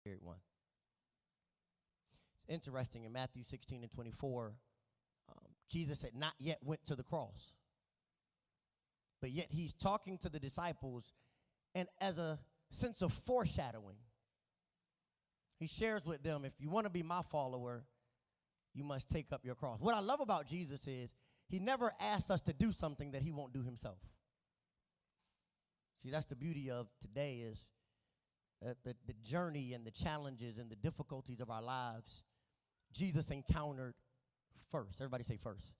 carried one. It's interesting in Matthew 16 and 24, Jesus had not yet went to the cross. But yet he's talking to the disciples, and as a sense of foreshadowing, he shares with them, if you want to be my follower, you must take up your cross. What I love about Jesus is he never asks us to do something that he won't do himself. See, that's the beauty of today is the journey and the challenges and the difficulties of our lives, Jesus encountered first. Everybody say first.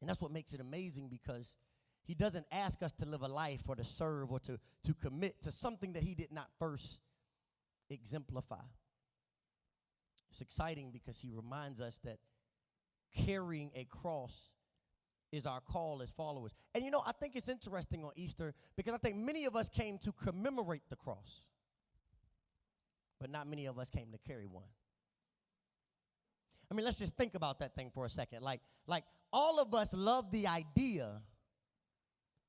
And that's what makes it amazing, because he doesn't ask us to live a life or to serve or to commit to something that he did not first exemplify. It's exciting because he reminds us that carrying a cross is our call as followers. And you know, I think it's interesting on Easter because I think many of us came to commemorate the cross, but not many of us came to carry one. I mean, let's just think about that thing for a second. Like all of us love the idea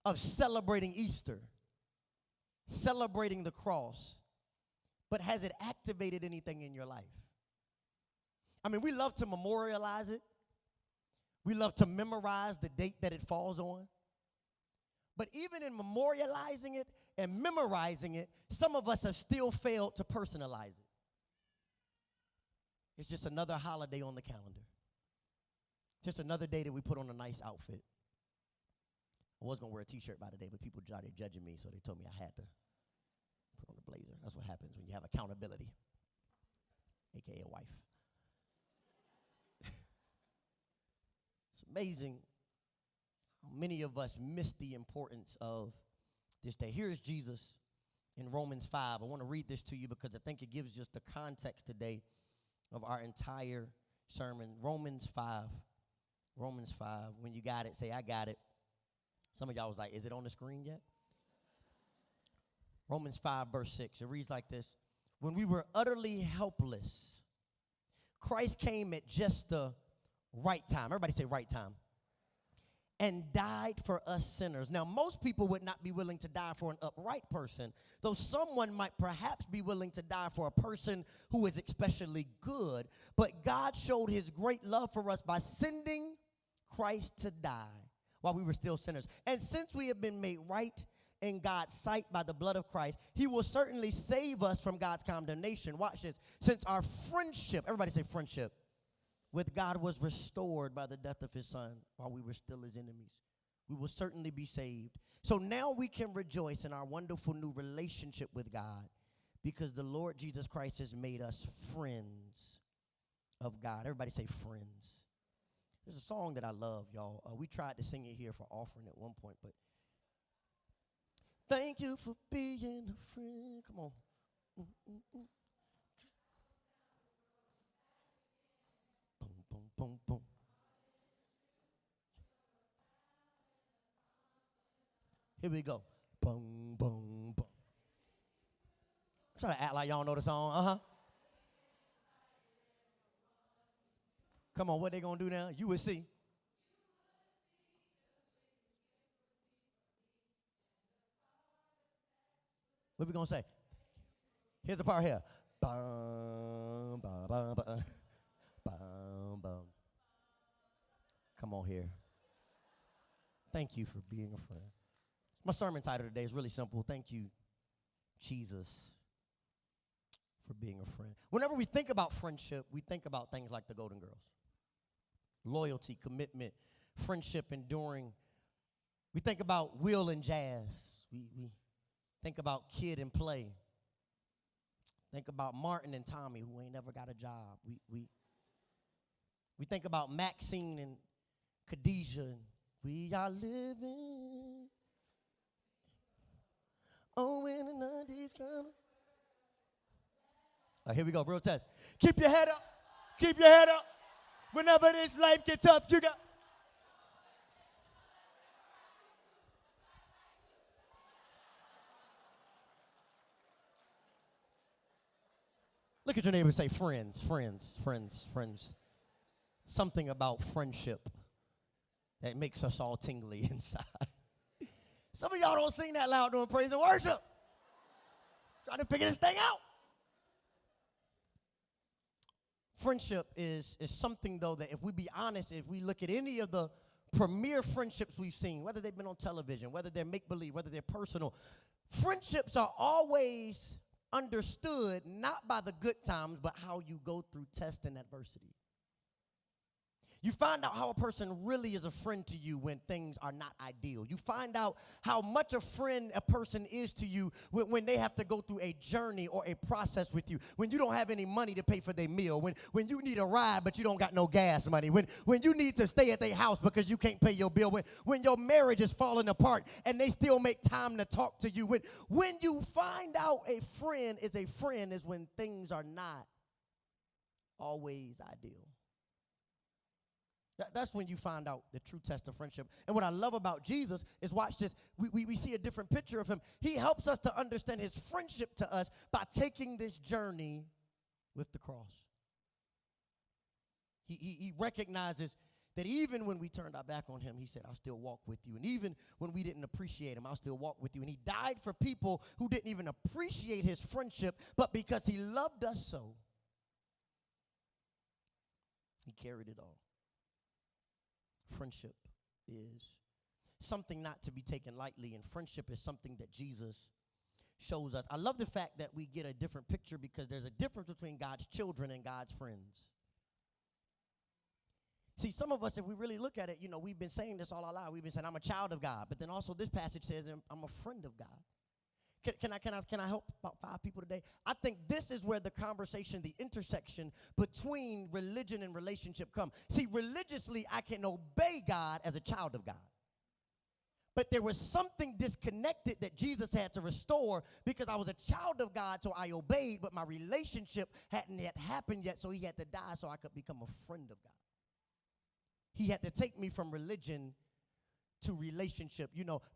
of celebrating Easter, celebrating the cross, but has it activated anything in your life? I mean, we love to memorialize it. We love to memorize the date that it falls on. But even in memorializing it and memorizing it, some of us have still failed to personalize it. It's just another holiday on the calendar. Just another day that we put on a nice outfit. I was going to wear a t-shirt by today, but people started judging me, so they told me I had to put on a blazer. That's what happens when you have accountability, a.k.a. a wife. It's amazing how many of us miss the importance of this day. Here's Jesus in Romans 5. I want to read this to you because I think it gives just the context today of our entire sermon. Romans 5. Romans 5. When you got it, say, I got it. Some of y'all was like, is it on the screen yet? Romans 5, verse 6. It reads like this. When we were utterly helpless, Christ came at just the right time. Everybody say right time. And died for us sinners. Now, most people would not be willing to die for an upright person, though someone might perhaps be willing to die for a person who is especially good. But God showed his great love for us by sending Christ to die while we were still sinners. And since we have been made right in God's sight by the blood of Christ, he will certainly save us from God's condemnation. Watch this. Since our friendship, everybody say friendship, with God was restored by the death of his son while we were still his enemies, we will certainly be saved. So now we can rejoice in our wonderful new relationship with God because the Lord Jesus Christ has made us friends of God. Everybody say friends. There's a song that I love, y'all. We tried to sing it here for offering at one point, but thank you for being a friend. Come on. Boom, boom, boom, boom. Here we go. Boom, boom, boom. Try to act like y'all know the song. Uh-huh. Come on, what they gonna do now? You will see. What we gonna say? Here's the part here. Bum, bum, bum, bum, bum, bum. Come on here. Thank you for being a friend. My sermon title today is really simple. Thank you, Jesus, for being a friend. Whenever we think about friendship, we think about things like the Golden Girls. Loyalty, commitment, friendship, enduring. We think about Will and Jazz. We think about Kid and Play. Think about Martin and Tommy, who ain't never got a job. We think about Maxine and Khadijah. And we are living in the 90s kind of. Here we go, real test. Keep your head up. Keep your head up. Whenever this life gets tough, you got. Look at your neighbor and say, friends, friends, friends, friends. Something about friendship that makes us all tingly inside. Some of y'all don't sing that loud during praise and worship. Trying to figure this thing out. Friendship is something, though, that if we be honest, if we look at any of the premier friendships we've seen, whether they've been on television, whether they're make-believe, whether they're personal, friendships are always understood not by the good times, but how you go through test and adversity. You find out how a person really is a friend to you when things are not ideal. You find out how much a friend a person is to you when they have to go through a journey or a process with you, when you don't have any money to pay for their meal, when you need a ride but you don't got no gas money, when you need to stay at their house because you can't pay your bill, when your marriage is falling apart and they still make time to talk to you. When you find out a friend is when things are not always ideal. That's when you find out the true test of friendship. And what I love about Jesus is, watch this, we see a different picture of him. He helps us to understand his friendship to us by taking this journey with the cross. He recognizes that even when we turned our back on him, he said, I'll still walk with you. And even when we didn't appreciate him, I'll still walk with you. And he died for people who didn't even appreciate his friendship, but because he loved us so, he carried it all. Friendship is something not to be taken lightly, and friendship is something that Jesus shows us. I love the fact that we get a different picture because there's a difference between God's children and God's friends. See, some of us, if we really look at it, we've been saying this all our life. We've been saying, I'm a child of God, but then also this passage says I'm a friend of God. Can I help about 5 people today? I think this is where the conversation, the intersection between religion and relationship come. See, religiously, I can obey God as a child of God. But there was something disconnected that Jesus had to restore because I was a child of God, so I obeyed, but my relationship hadn't yet happened yet, so he had to die so I could become a friend of God. He had to take me from religion to relationship.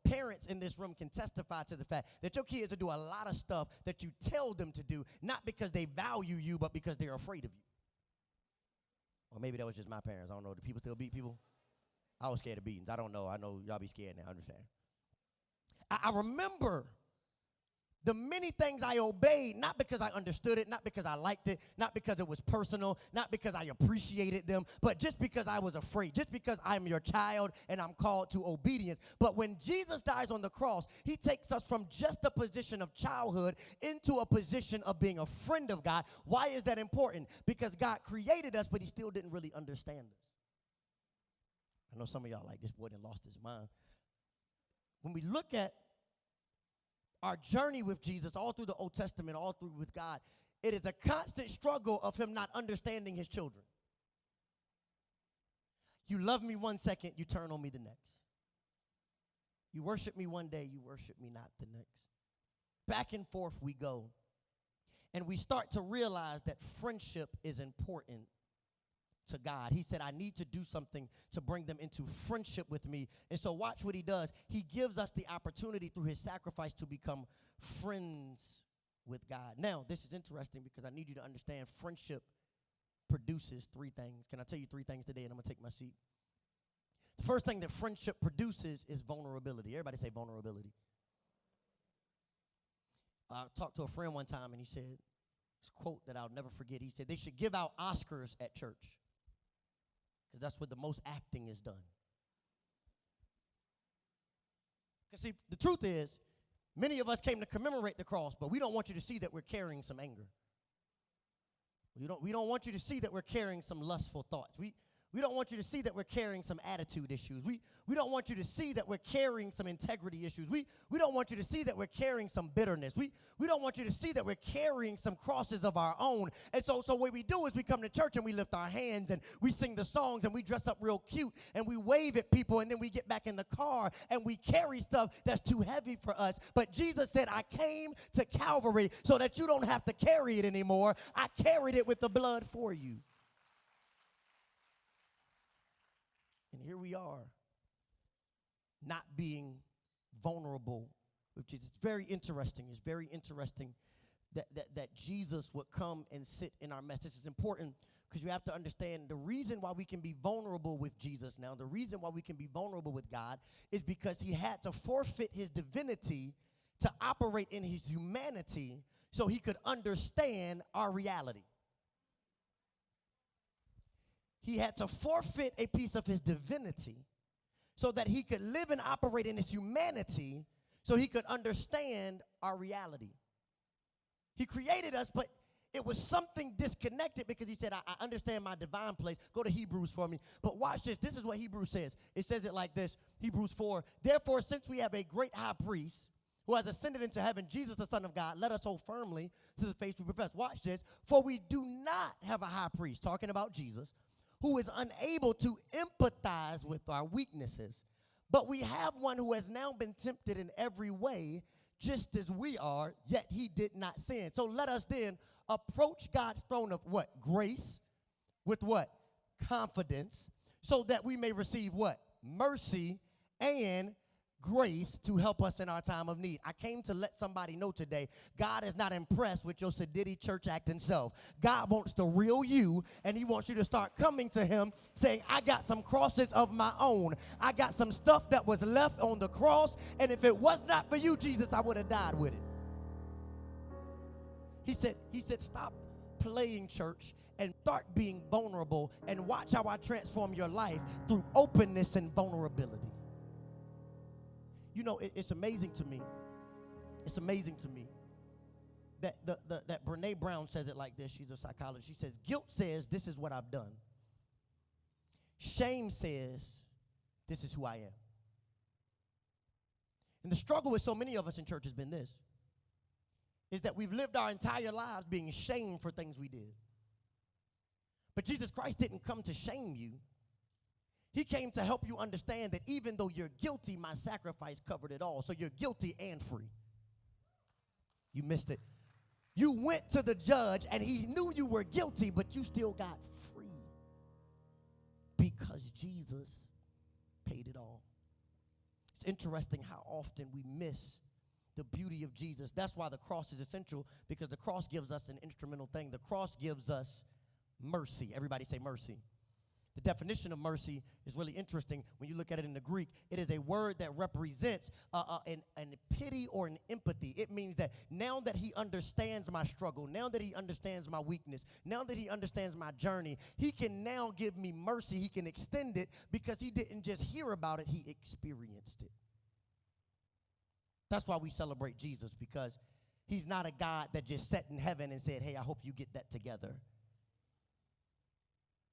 Parents in this room can testify to the fact that your kids will do a lot of stuff that you tell them to do, not because they value you, but because they're afraid of you. Or maybe that was just my parents. I don't know. Do people still beat people? I was scared of beatings. I don't know. I know y'all be scared now. I understand. I remember the many things I obeyed, not because I understood it, not because I liked it, not because it was personal, not because I appreciated them, but just because I was afraid, just because I'm your child and I'm called to obedience. But when Jesus dies on the cross, he takes us from just a position of childhood into a position of being a friend of God. Why is that important? Because God created us, but he still didn't really understand us. I know some of y'all like, this boy done lost his mind. When we look at our journey with Jesus, all through the Old Testament, all through with God, it is a constant struggle of him not understanding his children. You love me one second, you turn on me the next. You worship me one day, you worship me not the next. Back and forth we go. And we start to realize that friendship is important to God. He said, I need to do something to bring them into friendship with me. And so watch what he does. He gives us the opportunity through his sacrifice to become friends with God. Now, this is interesting because I need you to understand friendship produces 3 things. Can I tell you 3 things today, and I'm going to take my seat? The first thing that friendship produces is vulnerability. Everybody say vulnerability. I talked to a friend one time, and he said, this quote that I'll never forget. He said, they should give out Oscars at church, because that's where the most acting is done. Because see, the truth is, many of us came to commemorate the cross, but we don't want you to see that we're carrying some anger. We don't want you to see that we're carrying some lustful thoughts. We don't want you to see that we're carrying some attitude issues. We don't want you to see that we're carrying some integrity issues. We don't want you to see that we're carrying some bitterness. We don't want you to see that we're carrying some crosses of our own. And so what we do is we come to church and we lift our hands and we sing the songs and we dress up real cute and we wave at people, and then we get back in the car and we carry stuff that's too heavy for us. But Jesus said, I came to Calvary so that you don't have to carry it anymore. I carried it with the blood for you. And here we are, not being vulnerable with Jesus. It's very interesting. It's very interesting that Jesus would come and sit in our mess. This is important because you have to understand the reason why we can be vulnerable with Jesus now, the reason why we can be vulnerable with God is because he had to forfeit his divinity to operate in his humanity so he could understand our reality. he had to forfeit a piece of his divinity so that he could live and operate in his humanity so he could understand our reality. He created us, but it was something disconnected because he said, I understand my divine place. Go to Hebrews for me. But watch this. This is what Hebrews says. It says it like this, Hebrews 4. Therefore, since we have a great high priest who has ascended into heaven, Jesus, the Son of God, let us hold firmly to the faith we profess. Watch this. For we do not have a high priest, talking about Jesus, who is unable to empathize with our weaknesses. But we have one who has now been tempted in every way, just as we are, yet he did not sin. So let us then approach God's throne of what? Grace with what? Confidence, so that we may receive what? Mercy and grace to help us in our time of need. I came to let somebody know today, God is not impressed with your sedity church acting self. God wants the real you, and he wants you to start coming to him saying, I got some crosses of my own. I got some stuff that was left on the cross, and if it was not for you, Jesus, I would have died with it. He said, stop playing church and start being vulnerable and watch how I transform your life through openness and vulnerability. You know, it's amazing to me. It's amazing to me that that Brené Brown says it like this. She's a psychologist. She says, guilt says, this is what I've done. Shame says, this is who I am. And the struggle with so many of us in church has been this, is that we've lived our entire lives being shamed for things we did. But Jesus Christ didn't come to shame you. He came to help you understand that even though you're guilty, my sacrifice covered it all. So you're guilty and free. You missed it. You went to the judge and he knew you were guilty, but you still got free because Jesus paid it all. It's interesting how often we miss the beauty of Jesus. That's why the cross is essential, because the cross gives us an instrumental thing. The cross gives us mercy. Everybody say mercy. The definition of mercy is really interesting when you look at it in the Greek. It is a word that represents an pity or an empathy. It means that now that he understands my struggle, now that he understands my weakness, now that he understands my journey, he can now give me mercy. He can extend it because he didn't just hear about it, he experienced it. That's why we celebrate Jesus, because he's not a God that just sat in heaven and said, hey, I hope you get that together.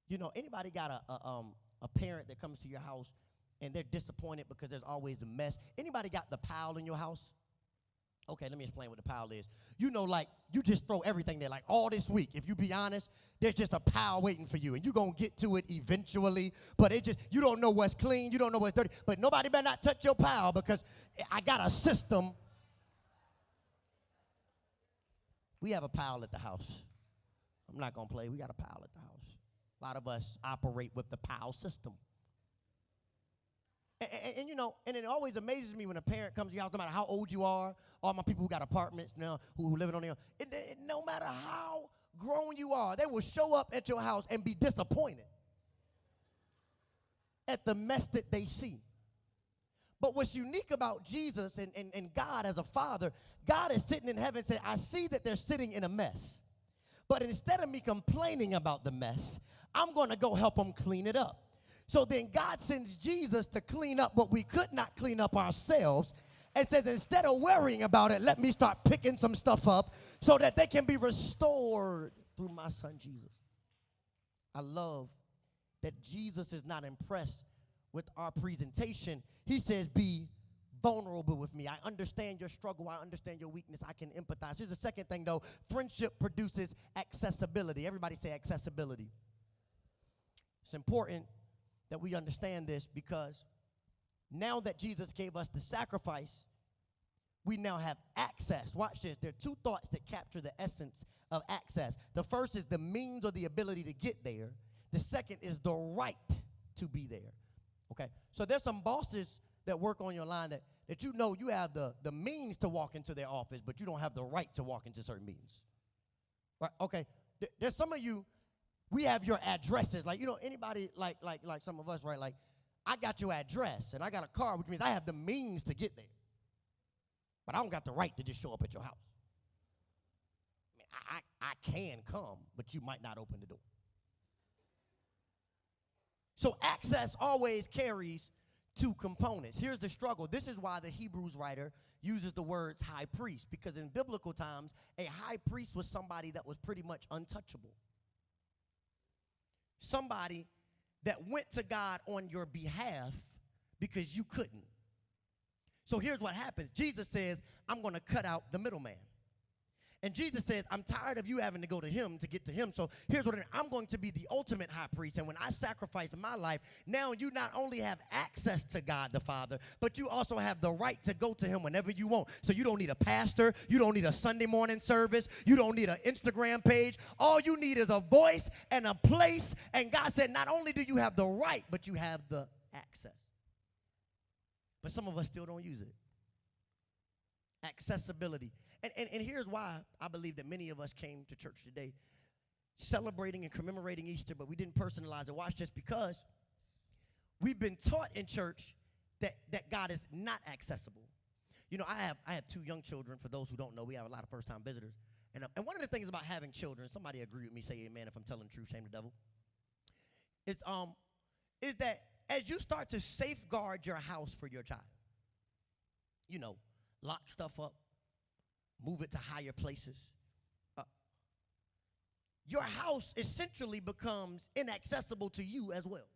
You know, anybody got a parent that comes to your house and they're disappointed because there's always a mess? Anybody got the pile in your house? Okay, let me explain what the pile is. You know, like, you just throw everything there. Like, all this week, if you be honest, there's just a pile waiting for you, and you're going to get to it eventually, but you don't know what's clean, you don't know what's dirty, but nobody better not touch your pile because I got a system. We have a pile at the house. I'm not going to play. We got a pile at the house. A lot of us operate with the pile system. And you know, and it always amazes me when a parent comes to your house, no matter how old you are, all my people who got apartments now, who live on their own, no matter how grown you are, they will show up at your house and be disappointed at the mess that they see. But what's unique about Jesus and God as a father, God is sitting in heaven and saying, I see that they're sitting in a mess. But instead of me complaining about the mess, I'm going to go help them clean it up. So then God sends Jesus to clean up what we could not clean up ourselves, and says, instead of worrying about it, let me start picking some stuff up so that they can be restored through my son Jesus. I love that Jesus is not impressed with our presentation. He says, be vulnerable with me. I understand your struggle. I understand your weakness. I can empathize. Here's the second thing, though. Friendship produces accessibility. Everybody say accessibility. It's important that we understand this, because now that Jesus gave us the sacrifice, we now have access. Watch this. There are two thoughts that capture the essence of access. The first is the means or the ability to get there. The second is the right to be there. Okay? So there's some bosses that work on your line that you know you have the means to walk into their office, but you don't have the right to walk into certain meetings. Right? Okay? There's some of you, we have your addresses. Like, you know, anybody like some of us, right? Like, I got your address, and I got a car, which means I have the means to get there. But I don't got the right to just show up at your house. I mean, I can come, but you might not open the door. So access always carries two components. Here's the struggle. This is why the Hebrews writer uses the words high priest, because in biblical times, a high priest was somebody that was pretty much untouchable. Somebody that went to God on your behalf because you couldn't. So here's what happens. Jesus says, I'm going to cut out the middleman. And Jesus says, I'm tired of you having to go to him to get to him. So here's what I'm going to be the ultimate high priest. And when I sacrifice my life, now you not only have access to God the Father, but you also have the right to go to him whenever you want. So you don't need a pastor. You don't need a Sunday morning service. You don't need an Instagram page. All you need is a voice and a place. And God said, not only do you have the right, but you have the access. But some of us still don't use it. Accessibility. And here's why I believe that many of us came to church today celebrating and commemorating Easter, but we didn't personalize it. Watch this, because we've been taught in church that God is not accessible. You know, I have two young children. For those who don't know, we have a lot of first-time visitors. And one of the things about having children, somebody agree with me, say amen if I'm telling the truth, shame the devil, is that as you start to safeguard your house for your child, you know, lock stuff up, move it to higher places, your house essentially becomes inaccessible to you as well.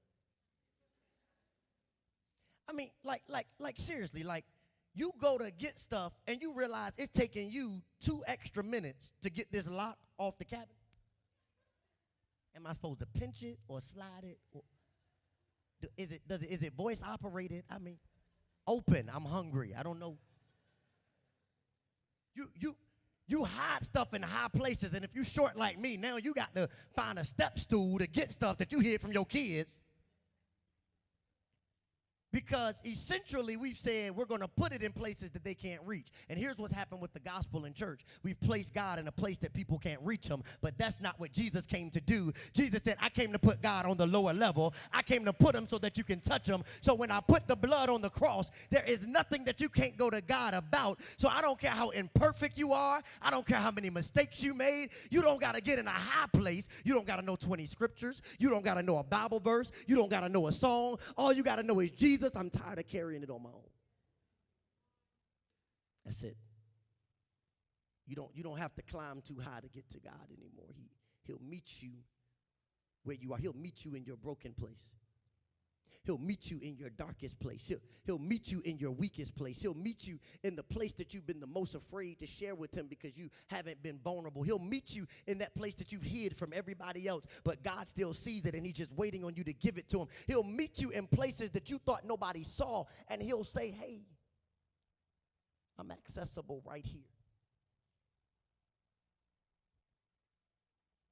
I mean, like seriously, like you go to get stuff and you realize it's taking you 2 extra minutes to get this lock off the cabinet. Am I supposed to pinch it or slide it? Or is it voice operated? I mean, open, I'm hungry, I don't know. You hide stuff in high places, and if you short like me, now you got to find a step stool to get stuff that you hid from your kids. Because essentially we've said we're going to put it in places that they can't reach. And here's what's happened with the gospel in church. We've placed God in a place that people can't reach him, but that's not what Jesus came to do. Jesus said, I came to put God on the lower level. I came to put him so that you can touch him. So when I put the blood on the cross, there is nothing that you can't go to God about. So I don't care how imperfect you are. I don't care how many mistakes you made. You don't got to get in a high place. You don't got to know 20 scriptures. You don't got to know a Bible verse. You don't got to know a song. All you got to know is Jesus. I'm tired of carrying it on my own. That's it. You don't have to climb too high to get to God anymore. He'll meet you where you are. He'll meet you in your broken place. He'll meet you in your darkest place. He'll meet you in your weakest place. He'll meet you in the place that you've been the most afraid to share with him because you haven't been vulnerable. He'll meet you in that place that you've hid from everybody else, but God still sees it and he's just waiting on you to give it to him. He'll meet you in places that you thought nobody saw, and he'll say, hey, I'm accessible right here.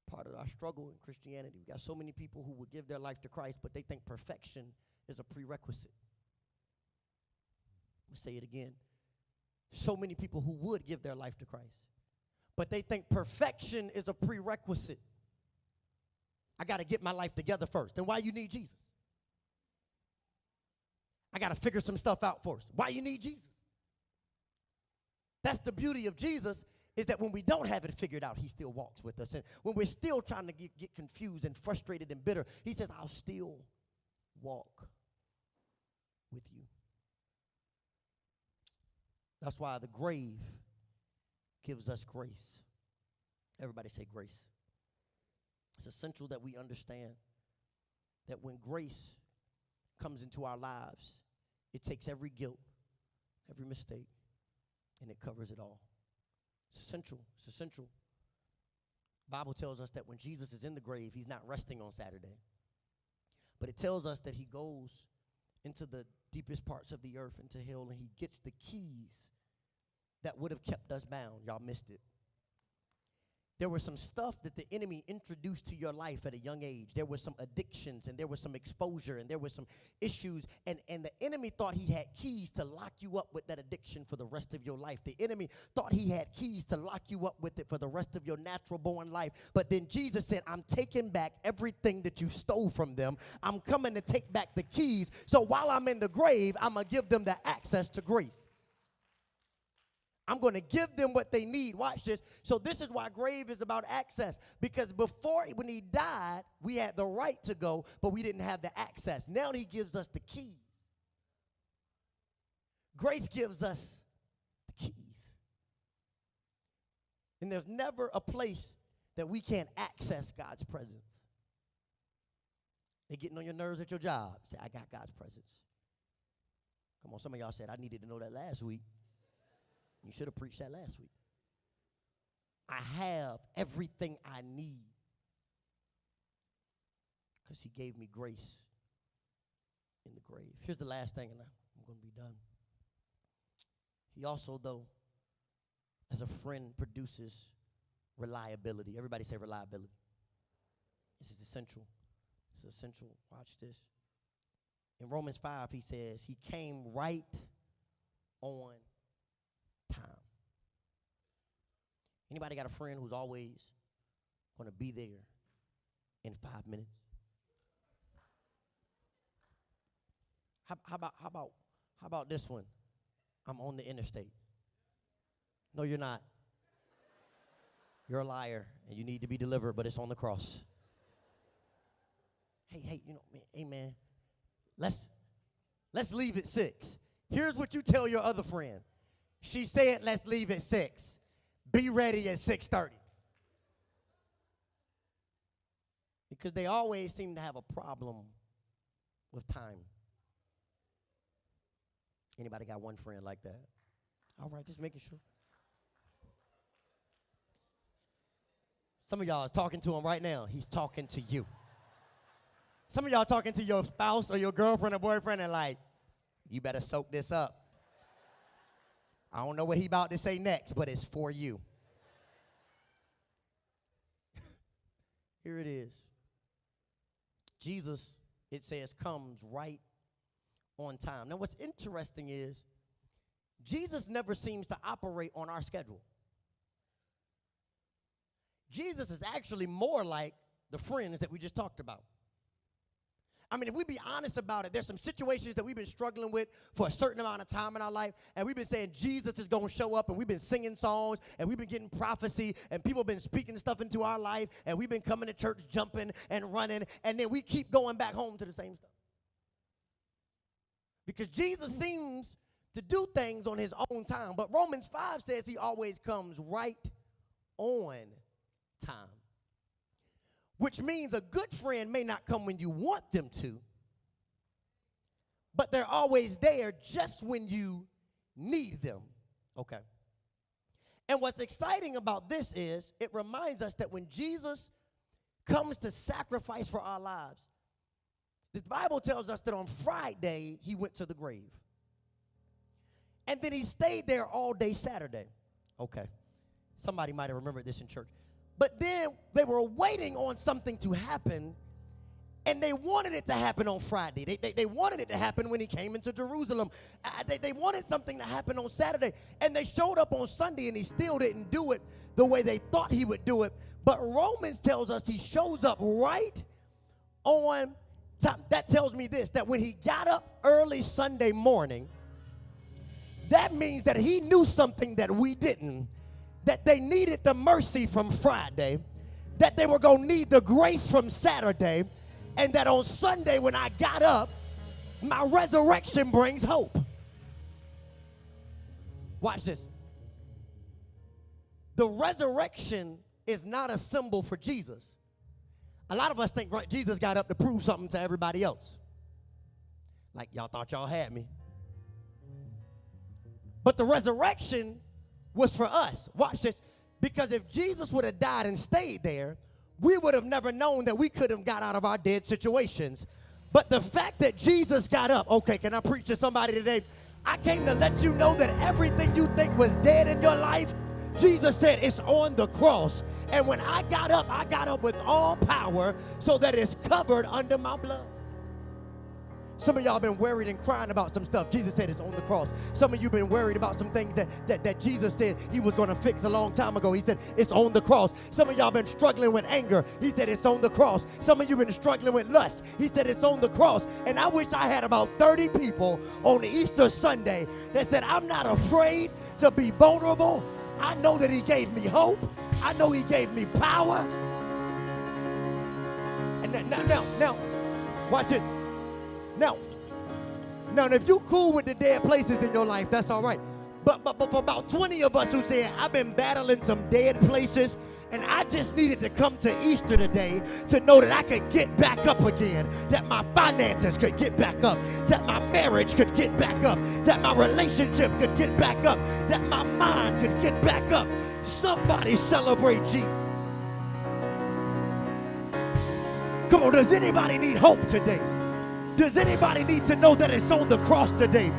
Part of our struggle in Christianity, we got so many people who will give their life to Christ, but they think perfection is a prerequisite. I'm going to say it again. So many people who would give their life to Christ, but they think perfection is a prerequisite. I got to get my life together first. Then why you need Jesus? I got to figure some stuff out first. Why you need Jesus? That's the beauty of Jesus, is that when we don't have it figured out, he still walks with us. And when we're still trying to get confused and frustrated and bitter, he says, I'll still walk with you. That's why the grave gives us grace. Everybody say grace. It's essential that we understand that when grace comes into our lives, it takes every guilt, every mistake, and it covers it all. It's essential. It's essential. The Bible tells us that when Jesus is in the grave, he's not resting on Saturday. But it tells us that he goes into the deepest parts of the earth, into hell, and he gets the keys that would have kept us bound. Y'all missed it. There was some stuff that the enemy introduced to your life at a young age. There were some addictions, and there was some exposure, and there were some issues. And the enemy thought he had keys to lock you up with that addiction for the rest of your life. The enemy thought he had keys to lock you up with it for the rest of your natural-born life. But then Jesus said, I'm taking back everything that you stole from them. I'm coming to take back the keys. So while I'm in the grave, I'm going to give them the access to grace. I'm going to give them what they need. Watch this. So this is why grave is about access. Because before, when he died, we had the right to go, but we didn't have the access. Now he gives us the keys. Grace gives us the keys. And there's never a place that we can't access God's presence. They're getting on your nerves at your job. Say, I got God's presence. Come on, some of y'all said, I needed to know that last week. You should have preached that last week. I have everything I need because he gave me grace in the grave. Here's the last thing, and I'm going to be done. He also, though, as a friend, produces reliability. Everybody say reliability. This is essential. This is essential. Watch this. In Romans 5, he says, he came right on time. Anybody got a friend who's always going to be there in 5 minutes? How about this one? I'm on the interstate. No, you're not. You're a liar, and you need to be delivered, but it's on the cross. Hey, you know, man, let's leave at 6. Here's what you tell your other friend. She said, let's leave at 6. Be ready at 6:30. Because they always seem to have a problem with time. Anybody got one friend like that? All right, just making sure. Some of y'all is talking to him right now. He's talking to you. Some of y'all talking to your spouse or your girlfriend or boyfriend and like, you better soak this up. I don't know what he about to say next, but it's for you. Here it is. Jesus, it says, comes right on time. Now, what's interesting is Jesus never seems to operate on our schedule. Jesus is actually more like the friends that we just talked about. I mean, if we be honest about it, there's some situations that we've been struggling with for a certain amount of time in our life, and we've been saying Jesus is going to show up, and we've been singing songs, and we've been getting prophecy, and people have been speaking stuff into our life, and we've been coming to church jumping and running, and then we keep going back home to the same stuff. Because Jesus seems to do things on his own time, but Romans 5 says he always comes right on time. Which means a good friend may not come when you want them to, but they're always there just when you need them. Okay. And what's exciting about this is it reminds us that when Jesus comes to sacrifice for our lives, the Bible tells us that on Friday he went to the grave. And then he stayed there all day Saturday. Okay. Somebody might have remembered this in church. But then they were waiting on something to happen, and they wanted it to happen on Friday. They wanted it to happen when he came into Jerusalem. They wanted something to happen on Saturday, and they showed up on Sunday, and he still didn't do it the way they thought he would do it. But Romans tells us he shows up right on time. That tells me this, that when he got up early Sunday morning, that means that he knew something that we didn't. That they needed the mercy from Friday, that they were going to need the grace from Saturday, and that on Sunday when I got up, my resurrection brings hope. Watch this. The resurrection is not a symbol for Jesus. A lot of us think, right, Jesus got up to prove something to everybody else. Like y'all thought y'all had me. But the resurrection was for us. Watch this. Because if Jesus would have died and stayed there, we would have never known that we could have got out of our dead situations. But the fact that Jesus got up, okay, can I preach to somebody today? I came to let you know that everything you think was dead in your life, Jesus said it's on the cross. And when I got up with all power so that it's covered under my blood. Some of y'all been worried and crying about some stuff. Jesus said it's on the cross. Some of you been worried about some things that Jesus said he was going to fix a long time ago. He said it's on the cross. Some of y'all been struggling with anger. He said it's on the cross. Some of you been struggling with lust. He said it's on the cross. And I wish I had about 30 people on Easter Sunday that said, I'm not afraid to be vulnerable. I know that he gave me hope. I know he gave me power. And now, watch it. Now, if you cool with the dead places in your life, that's all right. But for about 20 of us who said, I've been battling some dead places, and I just needed to come to Easter today to know that I could get back up again, that my finances could get back up, that my marriage could get back up, that my relationship could get back up, that my mind could get back up. Somebody celebrate Jesus. Come on, does anybody need hope today? Does anybody need to know that it's on the cross today?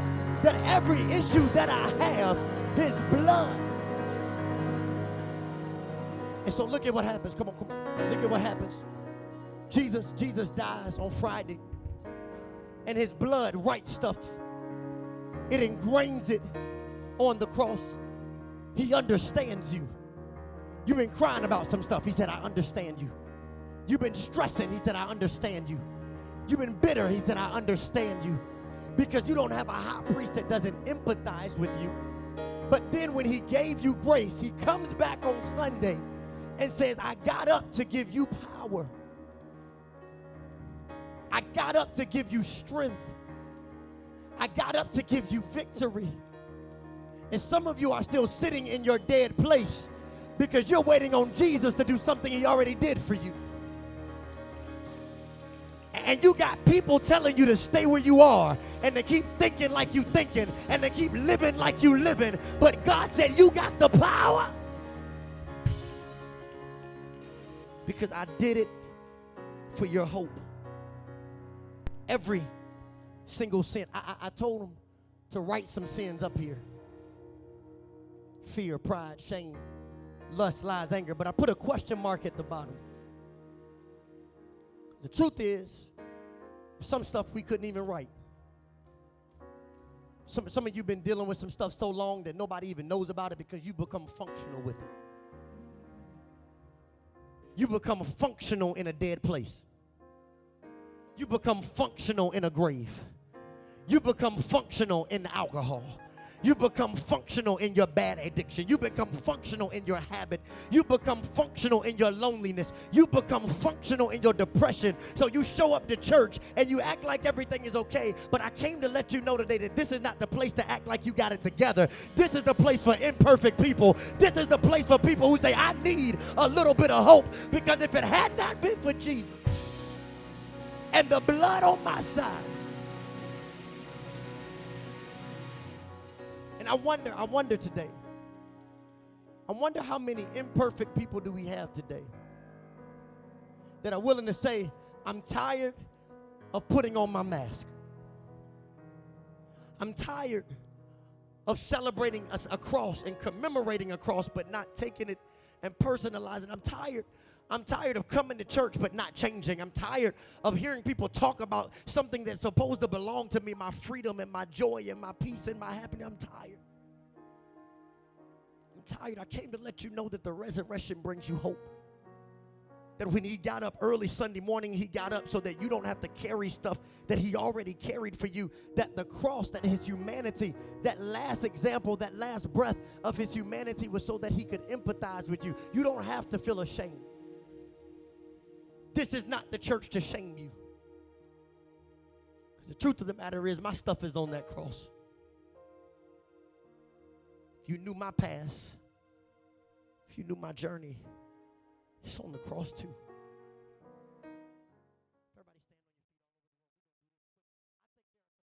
That every issue that I have is blood. And so look at what happens. Come on. Look at what happens. Jesus dies on Friday. And his blood writes stuff. It ingrains it on the cross. He understands you. You've been crying about some stuff. He said, I understand you. You've been stressing. He said, I understand you. You've been bitter. He said, I understand you. Because you don't have a high priest that doesn't empathize with you. But then when he gave you grace, he comes back on Sunday and says, I got up to give you power. I got up to give you strength. I got up to give you victory. And some of you are still sitting in your dead place because you're waiting on Jesus to do something he already did for you. And you got people telling you to stay where you are, and to keep thinking like you thinking, and to keep living like you living. But God said, you got the power. Because I did it for your hope. Every single sin. I told him to write some sins up here. Fear, pride, shame, lust, lies, anger. But I put a question mark at the bottom. The truth is, some stuff we couldn't even write. Some of you have been dealing with some stuff so long that nobody even knows about it because you become functional with it. You become functional in a dead place. You become functional in a grave. You become functional in alcohol. You become functional in your bad addiction. You become functional in your habit. You become functional in your loneliness. You become functional in your depression. So you show up to church and you act like everything is okay. But I came to let you know today that this is not the place to act like you got it together. This is the place for imperfect people. This is the place for people who say, I need a little bit of hope. Because if it had not been for Jesus and the blood on my side, and I wonder today, I wonder how many imperfect people do we have today that are willing to say, I'm tired of putting on my mask. I'm tired of celebrating a cross and commemorating a cross but not taking it and personalizing it. I'm tired of coming to church but not changing. I'm tired of hearing people talk about something that's supposed to belong to me, my freedom and my joy and my peace and my happiness. I'm tired. I came to let you know that the resurrection brings you hope. That when he got up early Sunday morning, he got up so that you don't have to carry stuff that he already carried for you. That the cross, that his humanity, that last example, that last breath of his humanity was so that he could empathize with you. You don't have to feel ashamed. This is not the church to shame you. Because the truth of the matter is, my stuff is on that cross. If you knew my past, if you knew my journey, it's on the cross too.